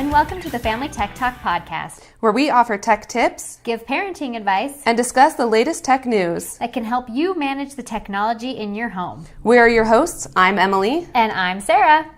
and welcome to the Family Tech Talk podcast, where we offer tech tips, give parenting advice, and discuss the latest tech news that can help you manage the technology in your home. We are your hosts. I'm Emily. And I'm Sarah.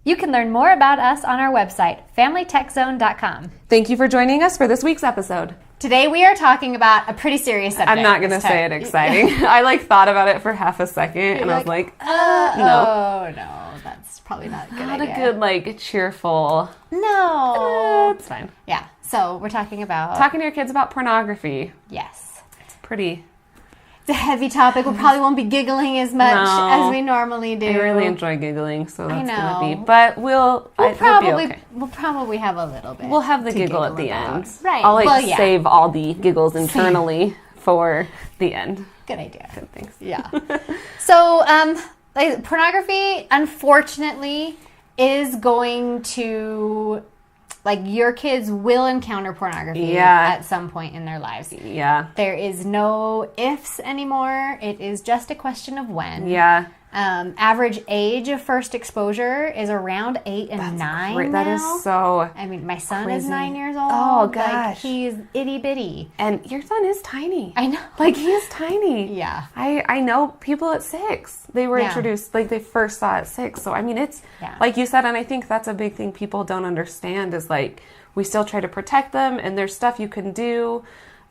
You can learn more about us on our website, familytechzone.com. Thank you for joining us for this week's episode. Today we are talking about a pretty serious subject. I'm not going to say it exciting. I thought about it for half a second, and I was like, no. Oh, no, that's probably not a good idea. Not a good, cheerful... No. It's fine. Yeah, so we're talking about... Talking to your kids about pornography. Yes. It's pretty... It's a heavy topic. We probably won't be giggling as much as we normally do. I really enjoy giggling, so that's going to be... But we'll probably be okay. We'll probably have a little bit. We'll have the giggle at the end. Right. I'll save all the giggles internally for the end. Good idea. Good, thanks. Yeah. So, pornography, unfortunately, is going to... your kids will encounter pornography at some point in their lives. Yeah. There is no ifs anymore. It is just a question of when. Yeah. Average age of first exposure is around 8 and 9 now. That is so I mean, my son crazy. is 9 years old. Oh, gosh. He's itty bitty. And your son is tiny. I know. He is tiny. Yeah. I know people at 6. They were introduced, they first saw at 6. So, I mean, it's, like you said, and I think that's a big thing people don't understand is, we still try to protect them, and there's stuff you can do,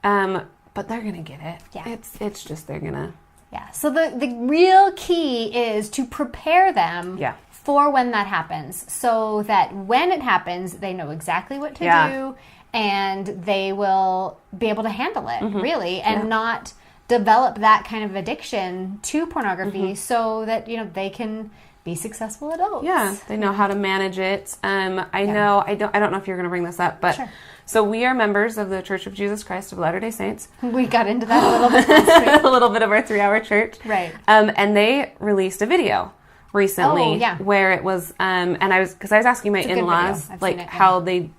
but they're going to get it. Yeah. It's just they're going to... Yeah. So the real key is to prepare them for when that happens, so that when it happens, they know exactly what to do, and they will be able to handle it, really, and not develop that kind of addiction to pornography so that, they can be successful adults. Yeah, they know how to manage it. I know, I don't know if you're going to bring this up, but... Sure. So we are members of the Church of Jesus Christ of Latter-day Saints. We got into that a little bit last week. A little bit of our 3-hour church. Right. And they released a video recently where it was, because I was asking my in-laws,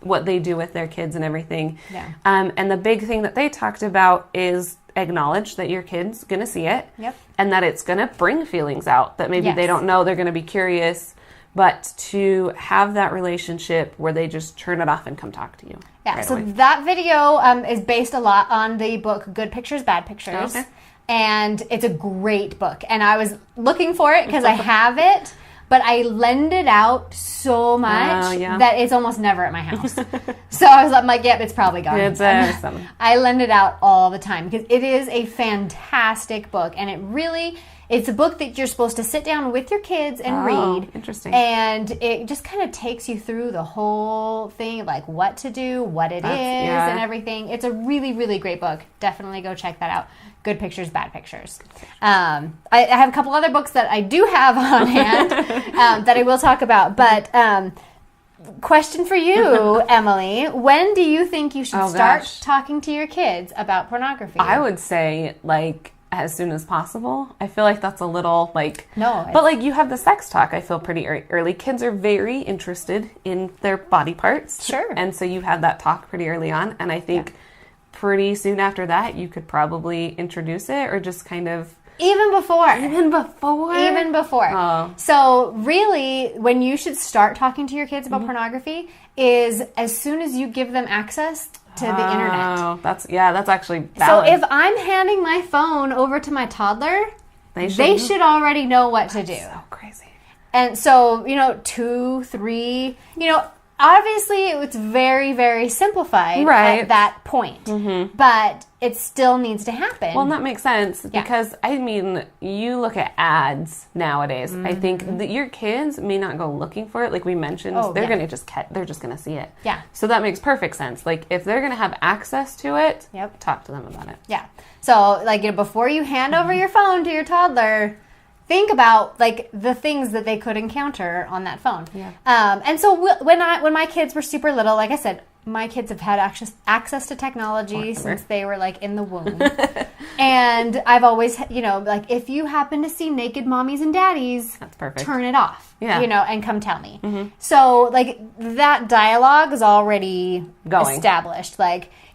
what they do with their kids and everything. Yeah. And the big thing that they talked about is acknowledge that your kid's going to see it. Yep. And that it's going to bring feelings out that maybe they don't know, they're going to be curious. But to have that relationship where they just turn it off and come talk to you. Yeah, so that video is based a lot on the book Good Pictures, Bad Pictures. Okay. And it's a great book. And I was looking for it because I have it, but I lend it out so much that it's almost never at my house. So I was like, yep, it's probably gone. It's awesome. I lend it out all the time because it is a fantastic book. And it really... It's a book that you're supposed to sit down with your kids and read. Interesting. And it just kind of takes you through the whole thing, like what to do, what it is, and everything. It's a really, really great book. Definitely go check that out. Good Pictures, Bad Pictures. I have a couple other books that I do have on hand that I will talk about. But question for you, Emily. When do you think you should start talking to your kids about pornography? I would say, as soon as possible. I feel like that's a little no, but you have the sex talk. I feel pretty early. Kids are very interested in their body parts. Sure. And so you have that talk pretty early on. And I think pretty soon after that, you could probably introduce it or just kind of... Even before. Oh. So really, when you should start talking to your kids about pornography is as soon as you give them access to the internet. Oh, that's actually valid. So if I'm handing my phone over to my toddler, they should already know what to do. So crazy. And so, 2, 3, obviously it's very, very simplified at that point. Mm-hmm. But it still needs to happen. Well, and that makes sense because, you look at ads nowadays. Mm-hmm. I think that your kids may not go looking for it. Like we mentioned, they're going to they're just going to see it. Yeah. So that makes perfect sense. If they're going to have access to it, talk to them about it. Yeah. So, before you hand over your phone to your toddler, think about the things that they could encounter on that phone. Yeah. And so when my kids were super little, like I said, my kids have had access to technology since they were in the womb. And I've always, if you happen to see naked mommies and daddies, that's perfect. Turn it off. Yeah. And come tell me. Mm-hmm. So that dialogue is already established.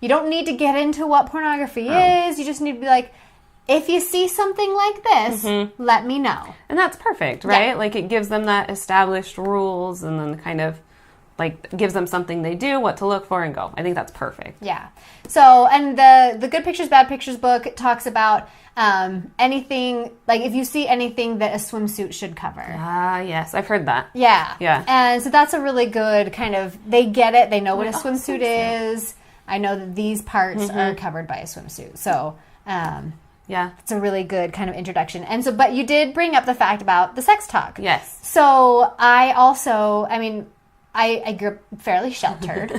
You don't need to get into what pornography is. You just need to be if you see something like this, let me know. And that's perfect, right? It gives them that established rules and then kind of like gives them something they do, what to look for, and go. I think that's perfect. Yeah. So, and the Good Pictures, Bad Pictures book talks about anything, like if you see anything that a swimsuit should cover. Yes, I've heard that. Yeah. Yeah. And so that's a really good kind of, they get it, they know what a swimsuit is. I know that these parts are covered by a swimsuit. So, yeah, it's a really good kind of introduction. And so, but you did bring up the fact about the sex talk. Yes. So I also, I mean, I grew up fairly sheltered.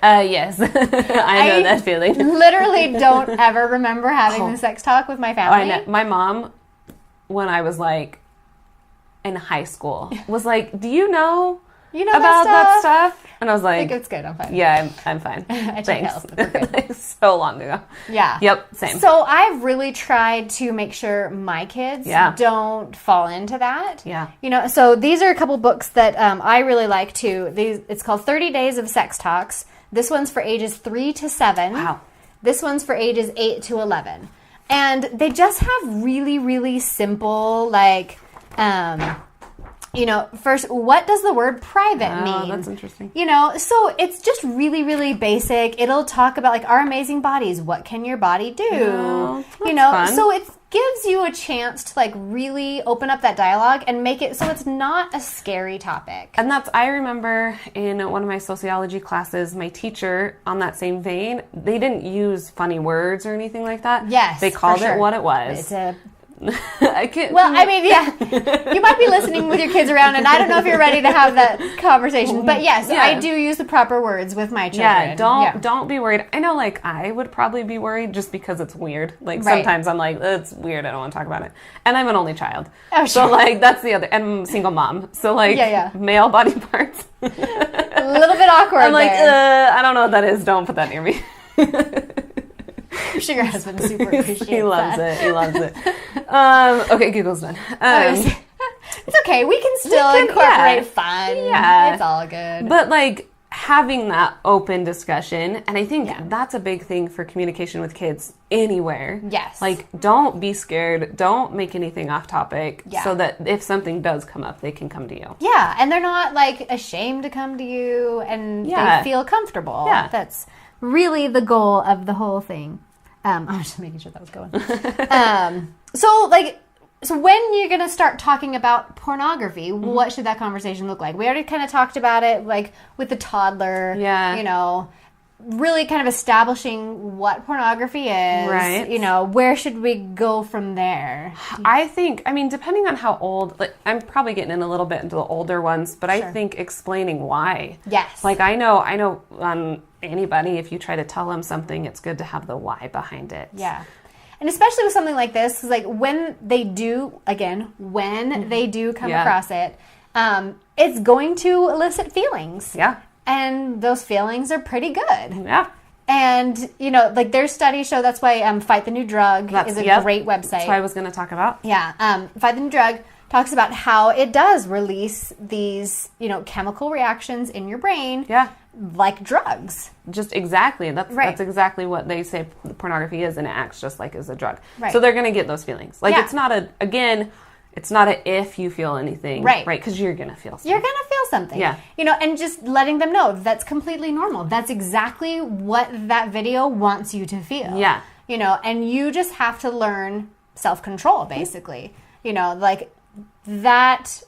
Yes. I know that feeling. Literally don't ever remember having the sex talk with my family. I know. My mom, when I was like in high school, was like, do you know about that stuff? And I was like, I think it's good. I'm fine. Yeah, I'm fine. Thanks. So long ago. Yeah. Yep. Same. So I've really tried to make sure my kids don't fall into that. Yeah. You know, so these are a couple books that I really like too. It's called 30 Days of Sex Talks. This one's for ages 3 to 7. Wow. This one's for ages 8 to 11. And they just have really, really simple, like, you know, first, what does the word private mean? That's interesting. You know, so it's just really, really basic. It'll talk about, like, our amazing bodies. What can your body do? You know, fun. So it gives you a chance to, like, really open up that dialogue and make it so it's not a scary topic. And I remember in one of my sociology classes, my teacher, on that same vein, they didn't use funny words or anything like that. Yes, they called it what it was. It's a... I can't. Well, I mean, yeah, you might be listening with your kids around, and I don't know if you're ready to have that conversation. But yes, I do use the proper words with my children. Yeah, don't be worried. I know, like, I would probably be worried just because it's weird. Like, sometimes I'm like, it's weird. I don't want to talk about it. And I'm an only child, so like that's the other. And I'm a single mom, so like, male body parts. A little bit awkward. I'm like, I don't know what that is. Don't put that near me. I'm sure your husband super appreciates He loves that. it. He loves it. Okay, Google's done. It's okay. We can still incorporate fun. Yeah. It's all good. But, like, having that open discussion, and I think that's a big thing for communication with kids anywhere. Yes. Like, don't be scared. Don't make anything off topic so that if something does come up, they can come to you. Yeah, and they're not, like, ashamed to come to you, and they feel comfortable. Yeah. That's really the goal of the whole thing. I'm just making sure that was going. So when you're going to start talking about pornography, what should that conversation look like? We already kind of talked about it, like, with the toddler. Yeah. You know, really kind of establishing what pornography is. Right. You know, where should we go from there? I think, I mean, depending on how old, like, I'm probably getting in a little bit into the older ones, but I think explaining why. Yes. Like, I know, anybody, if you try to tell them something, it's good to have the why behind it. Yeah. And especially with something like this, like when they do come across it, it's going to elicit feelings. Yeah. And those feelings are pretty good. Yeah. And, you know, like their studies show that's why Fight the New Drug is a great website. That's what I was going to talk about. Yeah. Fight the New Drug talks about how it does release these, you know, chemical reactions in your brain. Yeah. Like drugs. Just exactly. That's exactly what they say pornography is, and it acts just like as a drug. Right. So they're going to get those feelings. Like, it's not a if you feel anything. Right. Because you're going to feel something. You're going to feel something. Yeah. You know, and just letting them know that's completely normal. That's exactly what that video wants you to feel. Yeah. You know, and you just have to learn self-control, basically. You know, like, that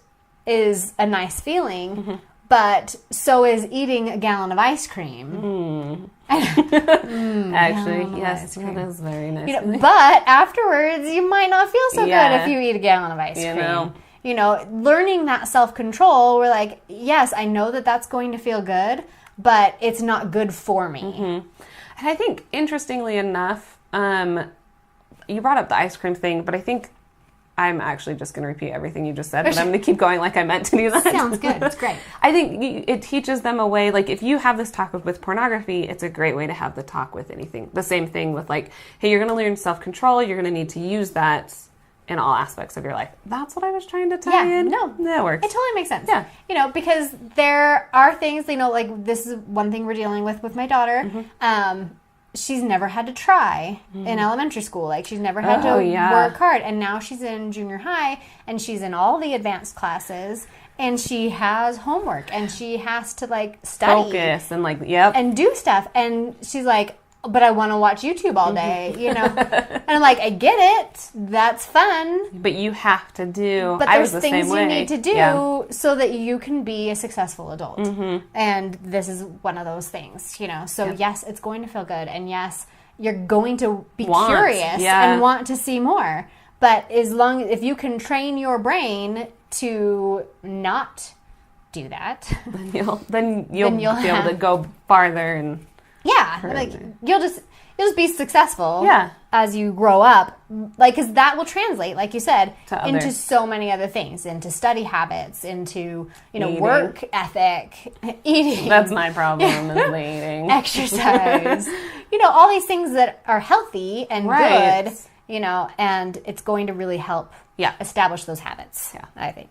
is a nice feeling, but so is eating a gallon of ice cream. Actually, yes, that is very nice. You know, but afterwards, you might not feel so good if you eat a gallon of ice cream. You know, learning that self-control, we're like, yes, I know that that's going to feel good, but it's not good for me. And I think, interestingly enough, you brought up the ice cream thing, but I think I'm actually just going to repeat everything you just said, but I'm going to keep going like I meant to do that. Sounds good. It's great. I think it teaches them a way, like, if you have this talk with pornography, it's a great way to have the talk with anything. The same thing with, like, hey, you're going to learn self-control. You're going to need to use that in all aspects of your life. That's what I was trying to tell you. No. That works. It totally makes sense. Yeah. You know, because there are things, you know, like, this is one thing we're dealing with my daughter. she's never had to try in elementary school. Like, she's never had to work hard. And now she's in junior high, and she's in all the advanced classes, and she has homework, and she has to, like, study. Focus, and, like, and do stuff. And she's like, but I want to watch YouTube all day, you know? And I'm like, I get it. That's fun. But you have to do... But there's things you need to do so that you can be a successful adult. And this is one of those things, you know? So, yes, it's going to feel good. And, yes, you're going to be curious and want to see more. But if you can train your brain to not do that... Then you'll be able to go farther and... Yeah, like you'll just be successful as you grow up, like, because that will translate, like you said, into so many other things, into study habits, into eating. Work ethic, eating. That's my problem is eating, exercise, all these things that are healthy and good, and it's going to really help establish those habits. Yeah, I think.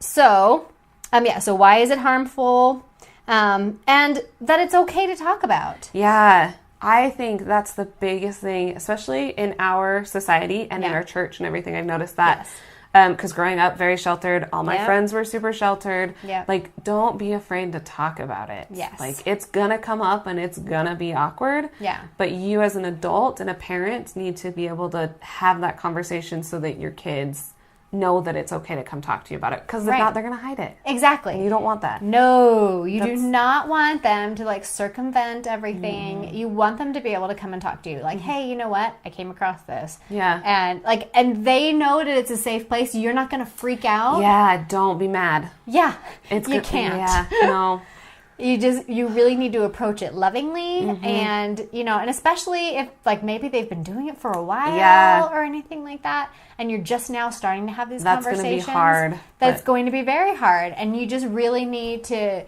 So why is it harmful? And that it's okay to talk about. Yeah, I think that's the biggest thing, especially in our society and in our church and everything. I've noticed that. Because growing up very sheltered, all my friends were super sheltered. Yeah. Like, don't be afraid to talk about it. Yes. Like, it's gonna come up and it's gonna be awkward. Yeah. But you as an adult and a parent need to be able to have that conversation so that your kids know that it's okay to come talk to you about it. Because if not, they're going to hide it. Exactly. And you don't want that. No, you do not want them to, like, circumvent everything. You want them to be able to come and talk to you. Like, hey, you know what? I came across this. Yeah. And they know that it's a safe place. You're not going to freak out. Yeah, don't be mad. Yeah. You can't. Yeah, no. You really need to approach it lovingly and, and especially if, like, maybe they've been doing it for a while or anything like that, and you're just now starting to have these conversations. That's going to be hard. That's going to be very hard, and you just really need to,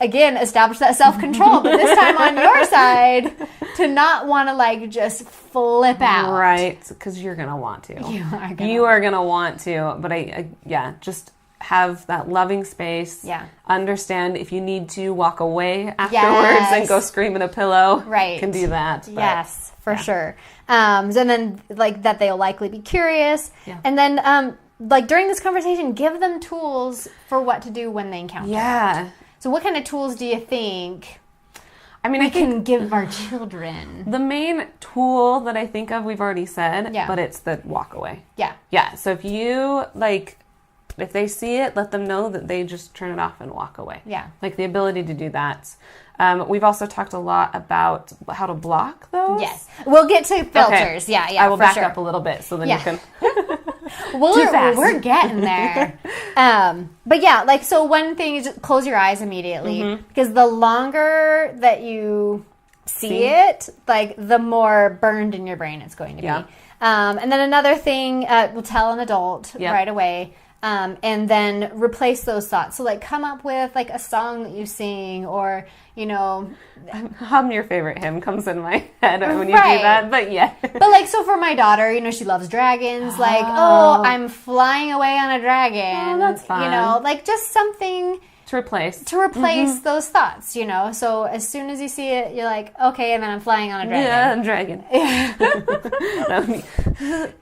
again, establish that self-control, but this time on your side, to not want to, like, just flip out. Right, because you're going to want to. You are going to want to, but just... have that loving space. Yeah. Understand if you need to walk away afterwards and go scream in a pillow. Right. You can do that. But, yes, for sure. And then, like, that they'll likely be curious. Yeah. And then, like, during this conversation, give them tools for what to do when they encounter it. So what kind of tools do you think we can give our children? The main tool that I think of, we've already said, but it's the walk away. Yeah. Yeah. So if you, like... if they see it, let them know that they just turn it off and walk away. Yeah. Like, the ability to do that. We've also talked a lot about how to block those. Yes. We'll get to filters. Okay. Yeah, I will back up a little bit so then you can... We're getting there. But yeah, like, so one thing is just close your eyes immediately. Because the longer that you see it, like, the more burned in your brain it's going to be. And then another thing, we'll tell an adult right away. And then replace those thoughts. So, like, come up with, like, a song that you sing, or, hum your favorite hymn comes in my head when you do that, but yeah. But, like, so for my daughter, she loves dragons. Like, I'm flying away on a dragon. Oh, that's fun. Like, just something... to replace those thoughts, So as soon as you see it, you're like, okay, and then I'm flying on a dragon. Yeah, a dragon.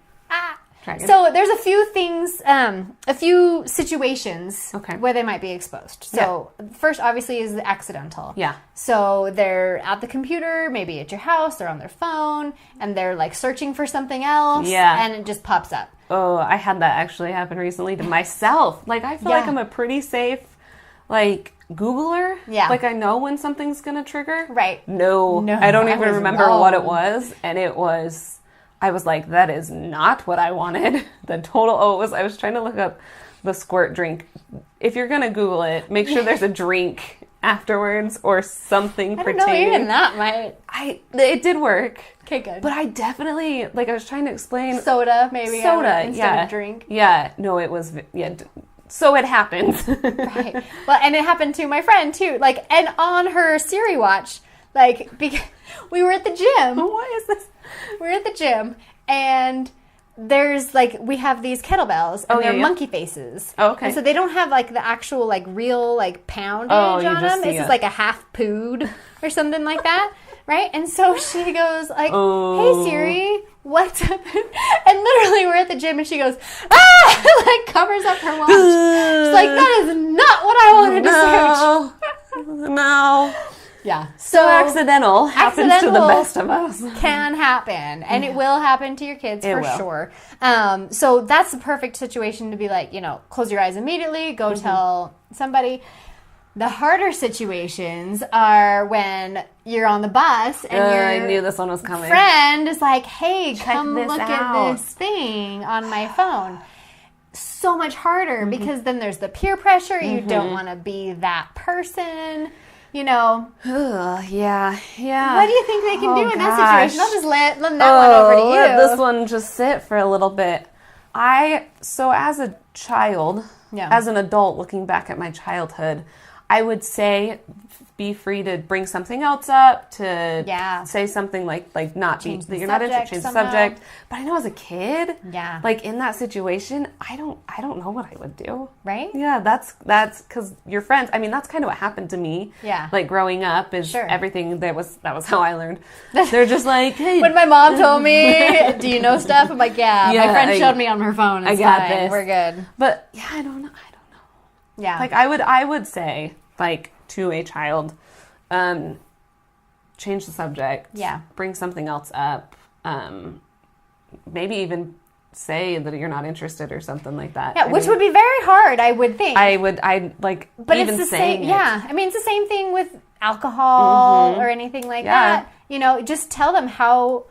Dragon. So there's a few things, a few situations where they might be exposed. So first, obviously, is the accidental. Yeah. So they're at the computer, maybe at your house, they're on their phone, and they're, like, searching for something else, and it just pops up. Oh, I had that actually happen recently to myself. Like, I feel like I'm a pretty safe, like, Googler. Yeah. Like, I know when something's going to trigger. Right. No, I don't even remember what it was, and it was... I was like, that is not what I wanted. I was trying to look up the squirt drink. If you're going to Google it, make sure there's a drink afterwards or something pertaining. I don't know, even that might... It did work. Okay, good. But I definitely, like, I was trying to explain... Soda, maybe. Instead of drink. Yeah, no, it was... Yeah, so it happens. Right. Well, and it happened to my friend, too. Like, and on her Siri watch, like, we were at the gym. What is this? We were at the gym, and there's like, we have these kettlebells and they're monkey faces. Oh, okay. And so they don't have like the actual like real like poundage on them. This is like a half pood or something like that. Right? And so she goes like, hey Siri, what's up? And literally we're at the gym and she goes, like covers up her watch. She's like, that is not what I wanted to search. No. Yeah. So accidental happens to the best of us. Can happen. And it will happen to your kids for sure. So that's the perfect situation to be like, close your eyes immediately, go tell somebody. The harder situations are when you're on the bus and I knew this one was coming. Friend is like, hey, check come look at this thing on my phone. So much harder because then there's the peer pressure. You don't want to be that person. Yeah. What do you think they can do in that situation? I'll just let that one over to you. Let this one just sit for a little bit. So as a child, as an adult looking back at my childhood, I would say be free to bring something else up, to say something like not change that you're not interested, change the subject. But I know as a kid, like in that situation, I don't know what I would do. Right? Yeah, that's because your friends. I mean, that's kind of what happened to me. Yeah. Like growing up is everything that was how I learned. They're just like, hey. When my mom told me, do you know stuff? I'm like, my friend showed me on her phone. It's fine. This. We're good. But I don't know. Yeah. Like I would say, like, to a child, change the subject. Yeah. Bring something else up. Maybe even say that you're not interested or something like that. Yeah, which would be very hard, I would think. But even it's the same. Yeah. I mean, it's the same thing with alcohol or anything like that. Just tell them how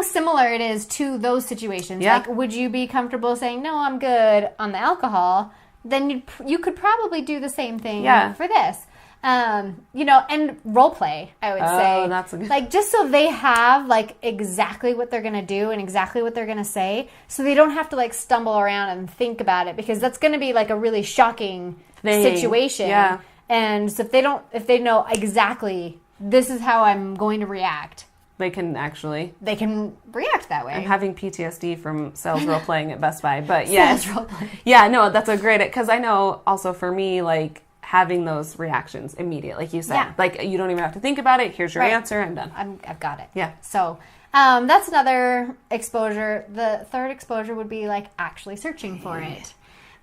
similar it is to those situations. Yeah. Like, would you be comfortable saying, no, I'm good on the alcohol? Then you could probably do the same thing for this. And role play, I would say. That's a good... Like, just so they have, like, exactly what they're going to do and exactly what they're going to say, so they don't have to, like, stumble around and think about it, because that's going to be, like, a really shocking situation. Yeah. And so if they know exactly, this is how I'm going to react, they can react that way. I'm having PTSD from sales role playing at Best Buy, but yes. Sales role playing. Yeah, no, that's a great, because I know also for me, like, having those reactions immediate, like you said, like you don't even have to think about it. Here's your answer. I'm done. I've got it. Yeah. So that's another exposure. The third exposure would be like actually searching for it.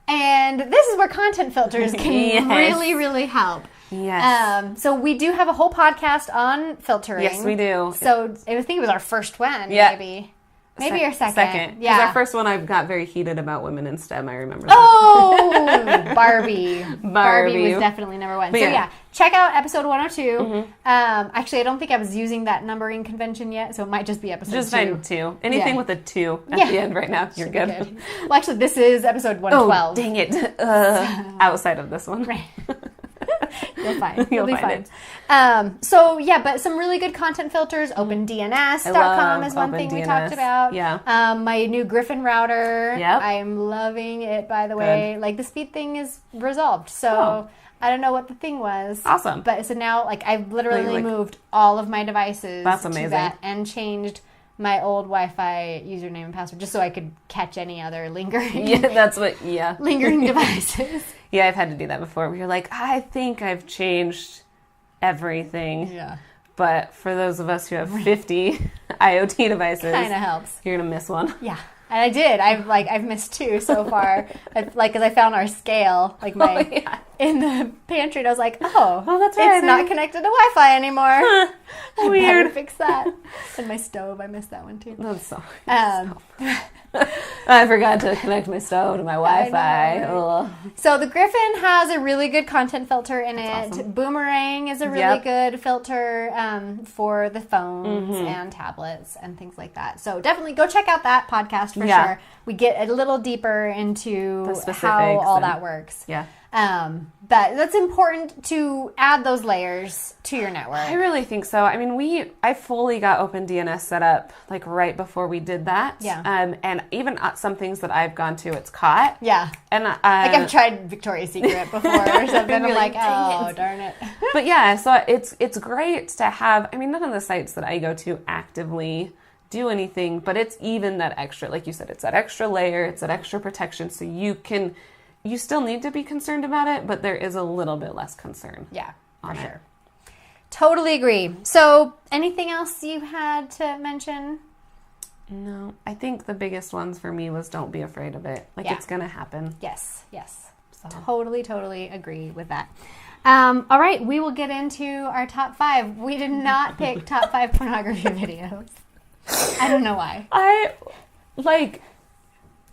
And this is where content filters can really, really help. Yes. So we do have a whole podcast on filtering. Yes, we do. So I think it was our first one, maybe. Maybe your second. Yeah. Because our first one, I got very heated about women in STEM. I remember that. Oh, Barbie. Barbie was definitely number one. But so check out episode 102. Mm-hmm. Actually, I don't think I was using that numbering convention yet, so it might just be episode 2. Just find 2. Anything with a 2 at the end right now, you're good. Well, actually, this is episode 112. Oh, dang it. Outside of this one. Right. You'll be fine. But some really good content filters. OpenDNS.com is one thing we talked about. Yeah. My new Griffin router. Yep. I'm loving it, by the way. Like, the speed thing is resolved. So I don't know what the thing was. Awesome. But so now, like, I've literally moved all of my devices to that and changed my old Wi-Fi username and password just so I could catch any other lingering lingering devices. Yeah, I've had to do that before. Where you're like, I think I've changed everything. Yeah. But for those of us who have 50 IoT devices, kind of helps. You're gonna miss one. Yeah. And I did. I've missed 2 so far. Because I found our scale, like in the pantry, and I was like, oh, that's right. It's not connected to Wi-Fi anymore. Weird. I better fix that. And my stove, I missed that one too. That's so. I forgot to connect my stove to my Wi-Fi. Right? So the Griffin has a really good content filter in it. Awesome. Boomerang is a really good filter for the phones and tablets and things like that. So definitely go check out that podcast for sure. We get a little deeper into how all that works. Yeah. But that's important to add those layers to your network. I really think so. I mean, I fully got OpenDNS set up like right before we did that. Yeah. And even some things that I've gone to, it's caught. Yeah. And like I've tried Victoria's Secret before or something. I'm like, oh, darn it. But yeah, so it's great to have. I mean, none of the sites that I go to actively do anything, but it's even that extra, like you said, it's that extra layer, it's that extra protection, so you still need to be concerned about it, but there is a little bit less concern. Yeah, for sure. Totally agree. So, anything else you had to mention? No, I think the biggest ones for me was don't be afraid of it. Like, it's going to happen. Yes. So. Totally agree with that. All right, we will get into our top 5. We did not pick top 5 pornography videos. I don't know why.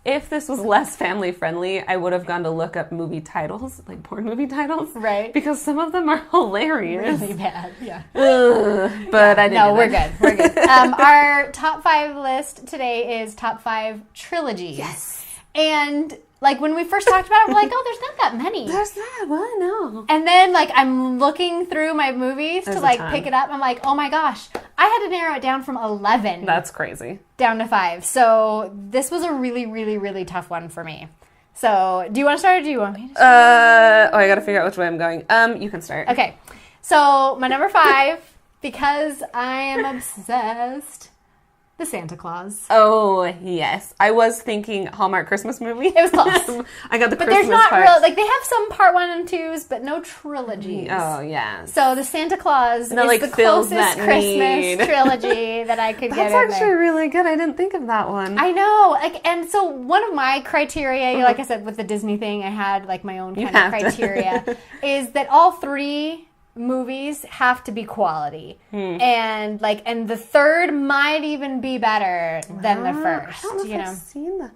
If this was less family friendly, I would have gone to look up movie titles, like porn movie titles. Right. Because some of them are hilarious. Really bad, yeah. But I didn't. No, we're good. Our top 5 list today is top 5 trilogies. Yes. And like when we first talked about it, we're like, oh, there's not that many. There's not. Well, no. And then like I'm looking through my movies to like pick it up. I'm like, oh my gosh, I had to narrow it down from 11. That's crazy. Down to 5. So this was a really tough one for me. So do you want to start or do you want me to start? I got to figure out which way I'm going. You can start. Okay. So my number 5, because I am obsessed. The Santa Claus. Oh, yes. I was thinking Hallmark Christmas movie. It was close. I got the but Christmas there's not parts. real, like they have some part 1 and 2s, but no trilogies. Oh, yeah. So the Santa Claus is like, the fills closest that Christmas need. trilogy that I could get in That's actually there. really good. I didn't think of that one. I know. And so one of my criteria, like I said, with the Disney thing, I had like my own kind of criteria, is that all 3 movies have to be quality. And the third might even be better than the first. I don't know if I've seen the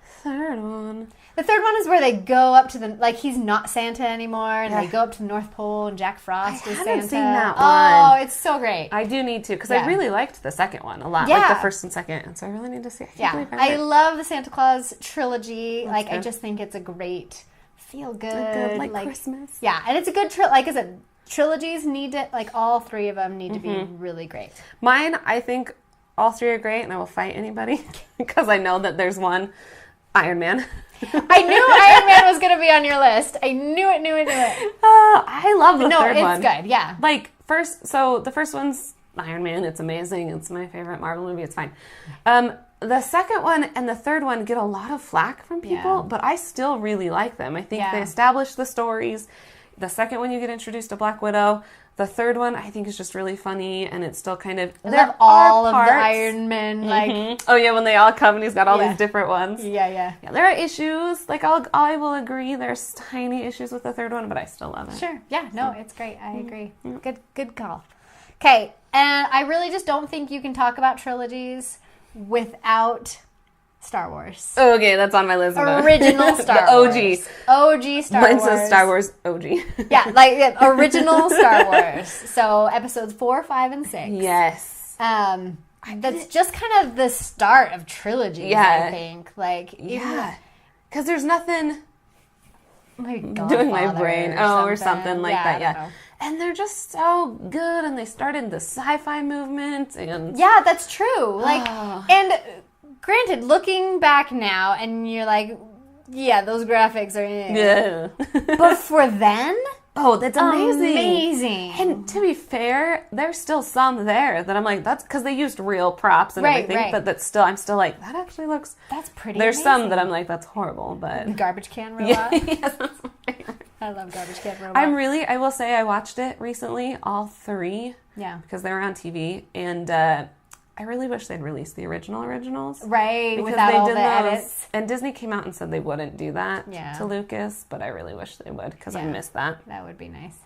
third one. The third one is where they go up to the, like, he's not Santa anymore, and they go up to the North Pole, and Jack Frost is Santa. I haven't seen that one. Oh, it's so great. I do need to, because I really liked the second one a lot, Yeah. like the first and second, and so I really need to see it. I love the Santa Claus trilogy. I just think it's a great feel-good. Like Christmas. Yeah, and it's a good, like I said, trilogies need to, like, all 3 of them need to be really great. Mine, I think all 3 are great, and I will fight anybody, because I know that there's one, Iron Man. I knew Iron Man was going to be on your list. I knew it. I love the third one. No, it's good, yeah. Like, the first one's Iron Man. It's amazing. It's my favorite Marvel movie. It's fine. The second one and the third one get a lot of flack from people, but I still really like them. I think they establish the stories. The second one, you get introduced to Black Widow. The third one, I think, is just really funny, and it's still kind of... I love all of the Iron Men, like... Oh, yeah, when they all come, and he's got all these different ones. Yeah. There are issues. Like, I will agree there's tiny issues with the third one, but I still love it. Sure. Yeah, no, it's great. I agree. Good call. Okay, and I really just don't think you can talk about trilogies without... Star Wars. Okay, that's on my list. Original Star Wars. OG Star Wars. Mine says Star Wars OG. Original Star Wars. So episodes 4, 5, and 6. Yes. That's just kind of the start of trilogies, I think. Because there's nothing doing my brain. Or something like that, yeah. And they're just so good, and they started the sci-fi movement. And yeah, that's true. And... Granted, looking back now, and you're like, yeah, those graphics are... Yeah. But for then... Oh, that's amazing. Amazing. And to be fair, there's still some there that I'm like, that's because they used real props and everything, but that's still, I'm still like, that actually looks... That's pretty There's amazing. some that I'm like, that's horrible, but... Garbage Can Robot? Yes, that's my favorite. I love Garbage Can Robot. I will say I watched it recently, all 3. Yeah. Because they were on TV, and... I really wish they'd released the originals. Right, because without all the edits. And Disney came out and said they wouldn't do that to Lucas, but I really wish they would because I missed that. That would be nice.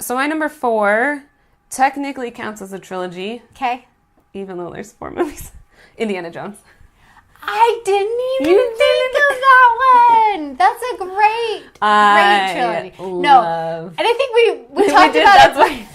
So my number 4 technically counts as a trilogy. Okay. Even though there's 4 movies. Indiana Jones. I didn't even think of that one. That's a great trilogy. No, and I think we talked about it.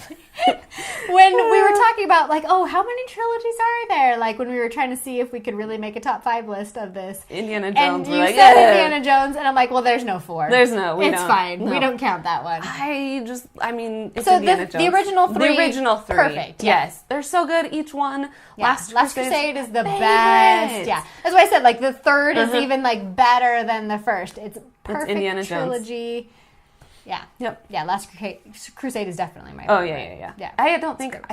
When we were talking about, like, oh, how many trilogies are there? Like, when we were trying to see if we could really make a top 5 list of this. Indiana Jones. And you said Indiana Jones, and I'm like, well, there's no 4. There's no, It's fine. No. We don't count that one. It's so Indiana Jones. The original 3. The original 3. Perfect. Yes. They're so good, each one. Yeah. Last Crusade is the best. Yeah. That's why I said, like, the third is even, like, better than the first. It's perfect Indiana trilogy. Jones. Yeah. Yep. Yeah, Last Crusade is definitely my favorite. Oh, yeah. I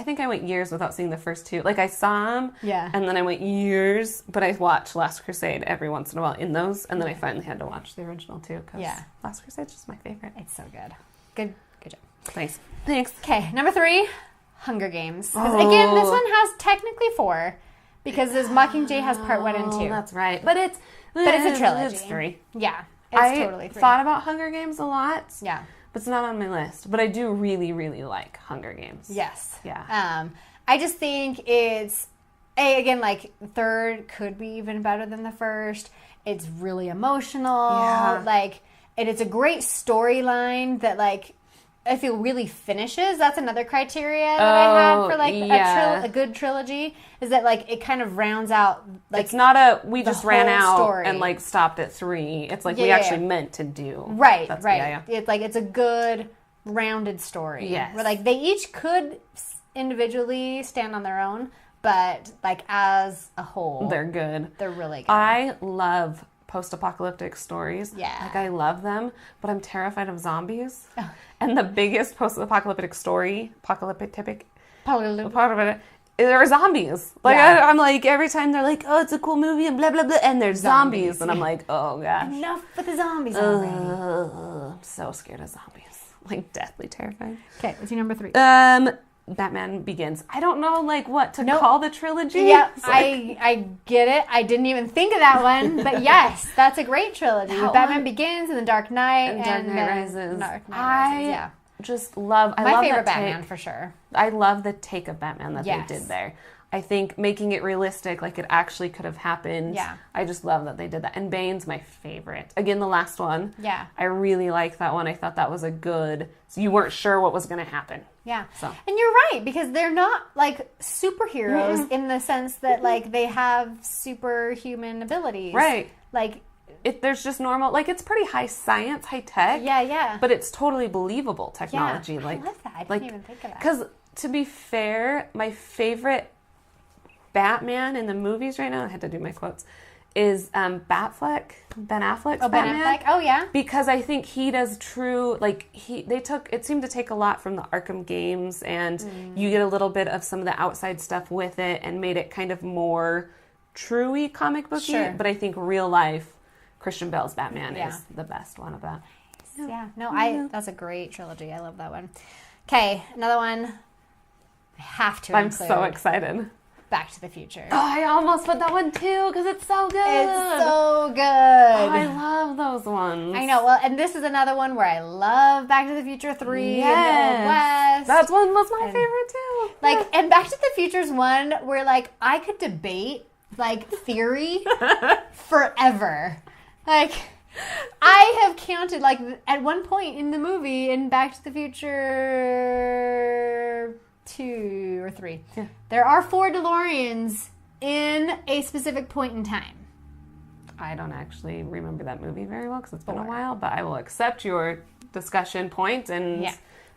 think I went years without seeing the first two. Like, I saw them, and then I went years, but I watched Last Crusade every once in a while in those, and then I finally had to watch the original, too, because Last Crusade's just my favorite. It's so good. Good job. Thanks. Okay, number 3, Hunger Games. Because, again, this one has technically 4, because this Mockingjay has part 1 and 2. That's right. But it's a trilogy. It's 3. Yeah. It's totally 3. I thought about Hunger Games a lot. Yeah. But it's not on my list. But I do really, really like Hunger Games. Yes. Yeah. I just think it's, again, like, third could be even better than the first. It's really emotional. Yeah. Like, and it's a great storyline that, like, I feel really finishes. That's another criteria that I had for, like, a good trilogy, is that, like, it kind of rounds out, like, it's not we just ran out story. And, like, stopped at 3. It's like we actually meant to do. Right. It's like, it's a good rounded story. Yes. Where, like, they each could individually stand on their own, but, like, as a whole, they're good. They're really good. I love post-apocalyptic stories. Yeah. Like, I love them, but I'm terrified of zombies. Oh. And the biggest post-apocalyptic story, there are zombies. Like, I'm like, every time they're like, oh, it's a cool movie and blah, blah, blah, and there's zombies. And I'm like, oh, gosh. Enough with the zombies already. I'm so scared of zombies. Like, deathly terrified. Okay, what's your number 3? Batman Begins. I don't know, like, what to call the trilogy. Yeah, like, I get it. I didn't even think of that one. But yes, that's a great trilogy. Batman Begins and The Dark Knight and Dark Knight Rises. I just love... My favorite Batman, for sure. I love the take of Batman that they did there. I think making it realistic, like it actually could have happened. Yeah. I just love that they did that. And Bane's my favorite. Again, the last one. Yeah. I really like that one. I thought that was a good... So you weren't sure what was going to happen. Yeah. So. And you're right, because they're not, like, superheroes in the sense that, like, they have superhuman abilities. Right. Like... There's just normal... Like, it's pretty high science, high tech. Yeah. But it's totally believable technology. Yeah. Like, I love that. I didn't even think of that. Because, to be fair, my favorite Batman in the movies right now, I had to do my quotes, is Ben Affleck's Batman. Ben Affleck? Oh, yeah. Because I think he does true, like, it seemed to take a lot from the Arkham games, and you get a little bit of some of the outside stuff with it, and made it kind of more true-y comic booky. Sure. But I think real life, Christian Bale's Batman is the best one of that. Yeah. No, that's a great trilogy. I love that one. Okay, another one I have to include. I'm so excited. Back to the Future. Oh, I almost put that one too because it's so good. It's so good. Oh, I love those ones. I know. Well, and this is another one where I love Back to the Future 3 and Old West. That one was my favorite too. Like, and Back to the Future's one where, like, I could debate, like, theory forever. Like, I have counted, like, at one point in the movie in Back to the Future 2 or 3, there are 4 DeLoreans in a specific point in time. I don't actually remember that movie very well because it's been a while, but I will accept your discussion point and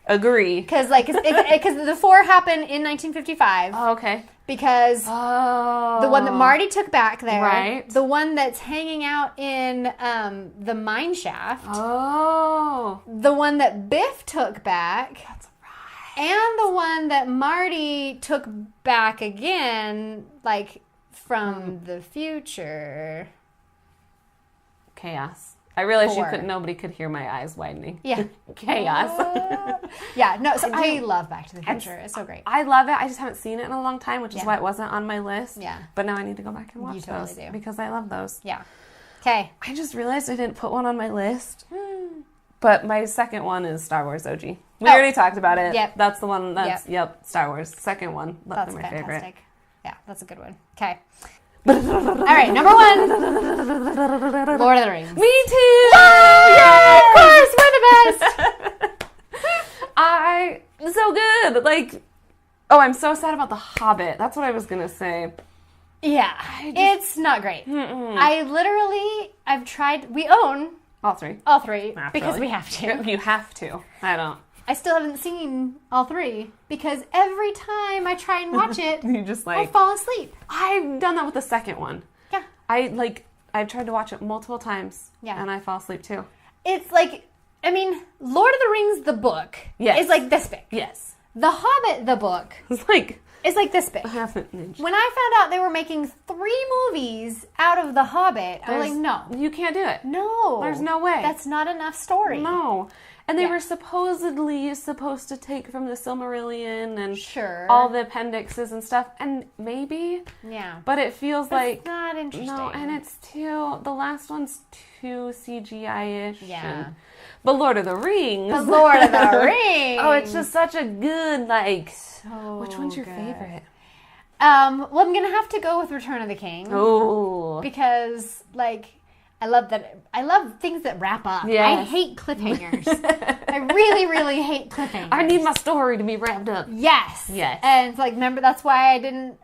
agree. Because the 4 happened in 1955. Oh, okay. Because the one that Marty took back there, right? The one that's hanging out in the mine shaft, the one that Biff took back, that's right, and the one that Marty took back again, like from the future. Chaos. I realized nobody could hear my eyes widening. Yeah. Chaos. So I love Back to the Future. It's so great. I love it. I just haven't seen it in a long time, which is why it wasn't on my list. Yeah. But now I need to go back and watch those because I love those. Yeah. Okay. I just realized I didn't put one on my list. But my second one is Star Wars OG. We already talked about it. Yep. That's the one. Star Wars. Second one. That's my fantastic. favorite. Yeah, that's a good one. Okay. All right, number 1, Lord of the Rings. Me too! Yay! Of course, we're the best! So good. Like, I'm so sad about The Hobbit. That's what I was going to say. Yeah, it's not great. I've tried, we own all 3. All 3, because we have to. You have to. I don't. I still haven't seen all 3 because every time I try and watch it, you just I fall asleep. I've done that with the second one. Yeah. I've tried to watch it multiple times. Yeah. And I fall asleep too. It's like, I mean, Lord of the Rings, the book, is like this big. Yes. The Hobbit, the book, it's like this big. Half an inch. When I found out they were making 3 movies out of The Hobbit, I was like, no. You can't do it. No. There's no way. That's not enough story. No. And they were supposedly supposed to take from the Silmarillion and all the appendixes and stuff. And maybe. Yeah. But it feels like. It's not interesting. No, and it's too. The last one's too CGI-ish. Yeah. But Lord of the Rings. But Lord of the Rings. Oh, it's just such a good, like. So which one's your good. favorite? Well, I'm going to have to go with Return of the King. Oh. Because, like. I love things that wrap up. Yes. I hate cliffhangers. I really, really hate cliffhangers. I need my story to be wrapped up. Yes. And it's like, remember, that's why I didn't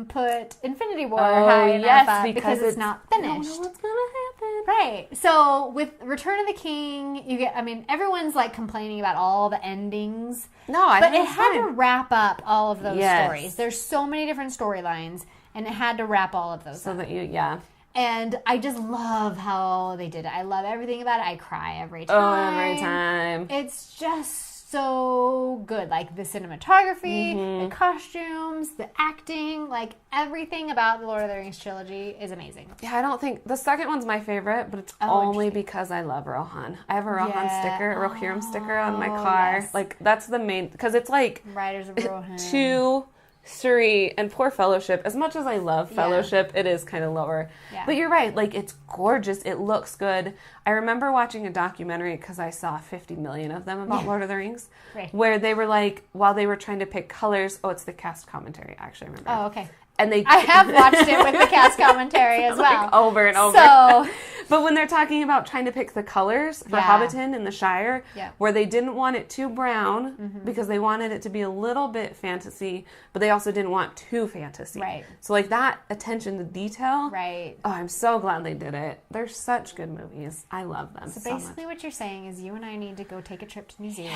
put Infinity War high enough up, because it's not finished. I don't know what's gonna happen. Right. So with Return of the King, everyone's like complaining about all the endings. No, but it had to wrap up all of those stories. There's so many different storylines, and it had to wrap all of those so up. that And I just love how they did it. I love everything about it. I cry every time. Oh, every time. It's just so good. Like the cinematography, the costumes, the acting, like everything about the Lord of the Rings trilogy is amazing. Yeah, I don't think the second one's my favorite, but it's only because I love Rohan. I have a Rohan sticker, a Rohirrim sticker on my car. Yes. Like that's the main, because it's like Riders of Rohan. 2, 3, and poor Fellowship. As much as I love Fellowship, it is kind of lower. Yeah. But you're right. Like, it's gorgeous. It looks good. I remember watching a documentary, because I saw 50 million of them about Lord of the Rings, where they were like, while they were trying to pick colors, it's the cast commentary, actually, I remember. Oh, okay. And I have watched it with the cast commentary as well. Like over and over. So, but when they're talking about trying to pick the colors for Hobbiton in the Shire, where they didn't want it too brown because they wanted it to be a little bit fantasy, but they also didn't want too fantasy. Right. So like that attention to detail. Right. Oh, I'm so glad they did it. They're such good movies. I love them so basically much. what you're saying is you and I need to go take a trip to New Zealand.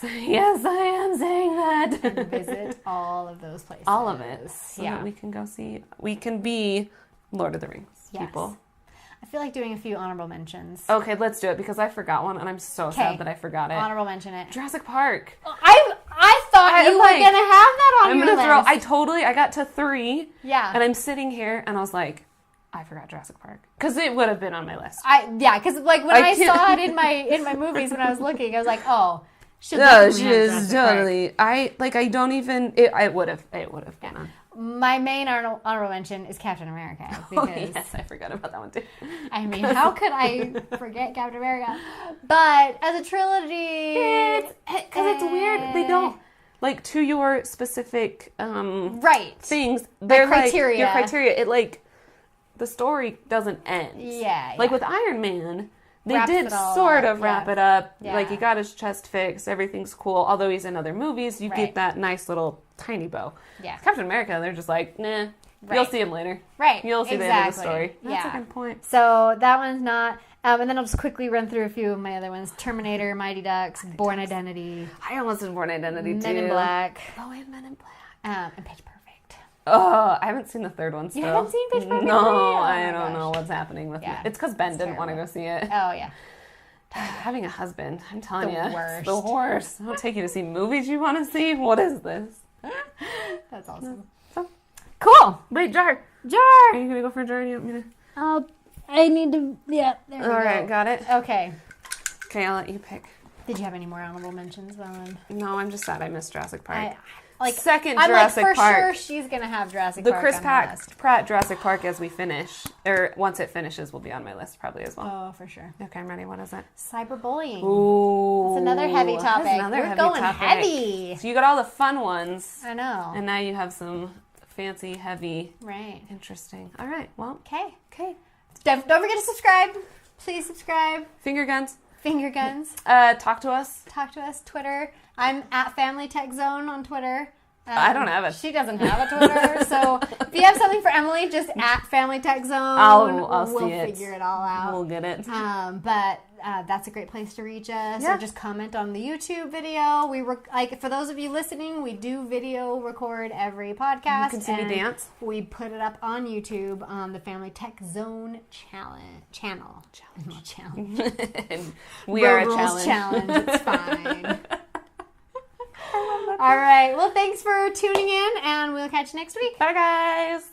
Yes, I am saying that. And visit all of those places. All of it. So that we can go see. We can be Lord of the Rings people. I feel like doing a few honorable mentions. Okay, let's do it, because I forgot one, and I'm so sad that I forgot it. Honorable mention it. Jurassic Park. I thought you were going to have that on your list. I got to 3. Yeah. And I'm sitting here, and I was like, I forgot Jurassic Park. Because it would have been on my list. Because like when I saw it in my movies when I was looking, I was like, oh, she's totally. I don't even. It would have been on. My main honorable mention is Captain America. Because, yes, I forgot about that one too. I mean, how could I forget Captain America? But as a trilogy, because it's weird. They don't like to your specific things. They're criteria. Your criteria. It like the story doesn't end. Yeah. Like with Iron Man. They did sort of wrap it up. Yeah. Like, he got his chest fixed. Everything's cool. Although he's in other movies, you get that nice little tiny bow. Yeah. Captain America, they're just like, nah. You'll see him later. Right. You'll see the end of the story. That's a good point. So, that one's not... and then I'll just quickly run through a few of my other ones. Terminator, Mighty Ducks, Born Identity. I almost did Born Identity, too. Men in Black. Oh, and Men in Black. And Pitch Perfect. Oh, I haven't seen the third one still. You haven't seen Pitch Perfect? No, I don't know what's happening with it. It's because Ben didn't want to go see it. Oh, yeah. Having a husband, I'm telling you, worst. It's the worst. I'll take you to see movies you want to see. What is this? That's awesome. So, cool. Wait, jar. Are you gonna go for a jar? You want me to? I need to. Yeah. There we go. All right, got it. Okay. Okay, I'll let you pick. Did you have any more honorable mentions, No, I'm just sad I missed Jurassic Park. Second Jurassic Park. I'm for sure she's gonna have Jurassic Park. The Chris Pratt Jurassic Park as we finish, or once it finishes, will be on my list probably as well. Oh, for sure. Okay, I'm ready. What is it? Cyberbullying. Ooh, it's another heavy topic. We're going heavy. So you got all the fun ones. I know. And now you have some fancy, heavy. Right. Interesting. All right. Well. Okay. Don't forget to subscribe. Please subscribe. Finger guns. Talk to us. Talk to us. Twitter. I'm at Family Tech Zone on Twitter. I don't have it. She doesn't have a Twitter. So if you have something for Emily, just at Family Tech Zone. I'll see it. We'll figure it all out. We'll get it. But that's a great place to reach us. Or just comment on the YouTube video. For those of you listening, we do video record every podcast. You can see me dance. We put it up on YouTube on the Family Tech Zone channel. We are a challenge. It's fine. All right. Well, thanks for tuning in, and we'll catch you next week. Bye, guys.